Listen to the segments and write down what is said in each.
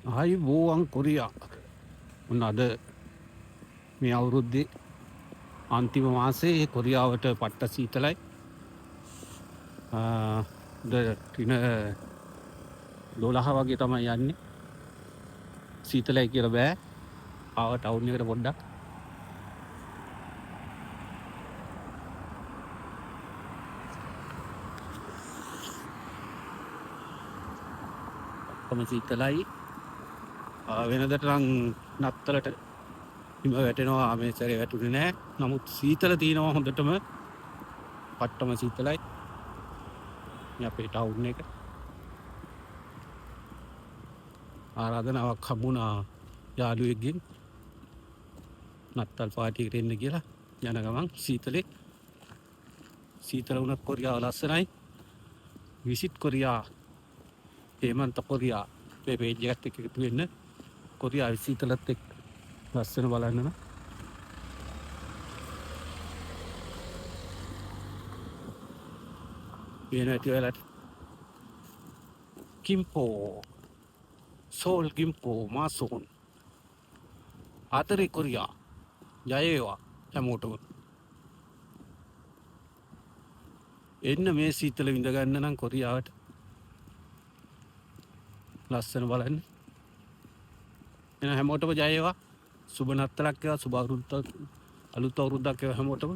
ආයුබෝවන් කොරියා. ඔන්න අද මේ අවුරුද්දේ අන්තිම මාසේ කොරියාවට පට්ට සීතලයි. ටින 12 වගේ තමයි යන්නේ. සීතලයි කියලා බෑ. ආව ටවුන් එකට පොඩ්ඩක්. කොහොම සීතලයි. වෙනදට නම් නත්තලට හිම වැටෙනවා මේ සැරේ වැටුනේ නෑ. නමුත් සීතල තියෙනවා හොඳටම. පට්ටම සීතලයි. මේ අපේ ටවුන් එක. ආරාධනාවක් හම්බුණා යාළුවෙක්ගෙන් නත්තල් පාටියකට එන්න කියලා. යන ගමන් සීතල වුණත් කොරියාව ලස්සනයි. විසිට් කොරියා හේමන්ත කොරියා මේ පේජ් එකත් එක්ක එකතු වෙන්න. කොරියාවේ සීතලත් එක්ක ලස්සන බලන්න නම් වෙන ඇති වෙලාට කිම්පෝ සෝල් කිම්පෝ මාසෝන් ආතරේ කොරියා ජය වේවා හැමෝටම. එන්න මේ සීතල විඳ ගන්න නම් කොරියාවට ලස්සන බලන්න. එන හැමෝටම ජය වේවා. සුබ නත්තලක් වේවා. සුබ අවුරුද්දක් අලුත් අවුරුද්දක් වේවා හැමෝටම.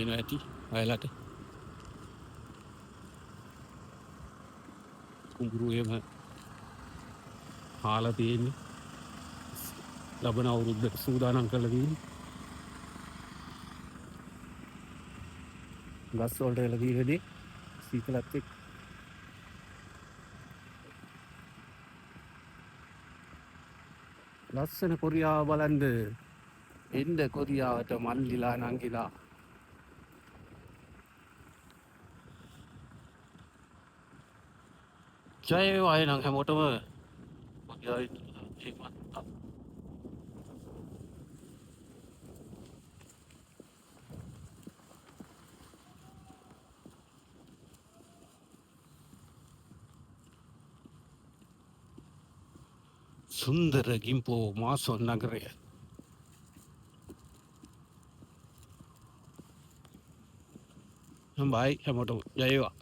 එන ඇති අයලට කුඹුරු එහෙම හාලා තියෙන්නේ. ලබන අවුරුද්දට සූදානම් කරලා තියෙන්නේ. ගස් වලට එලා තියෙන්නේ සීතලත් එක්ක. ලස්සන කොරියාව බලන්න එන්න කොරියාවට මල්ලිලා නංගිලා. ජය වේවා එනම් හැමෝටම. කොරියාවේ සුන්දර ගිම්පෝ මාසොන් නගරය. බයි හැමෝටම ජය වේවා.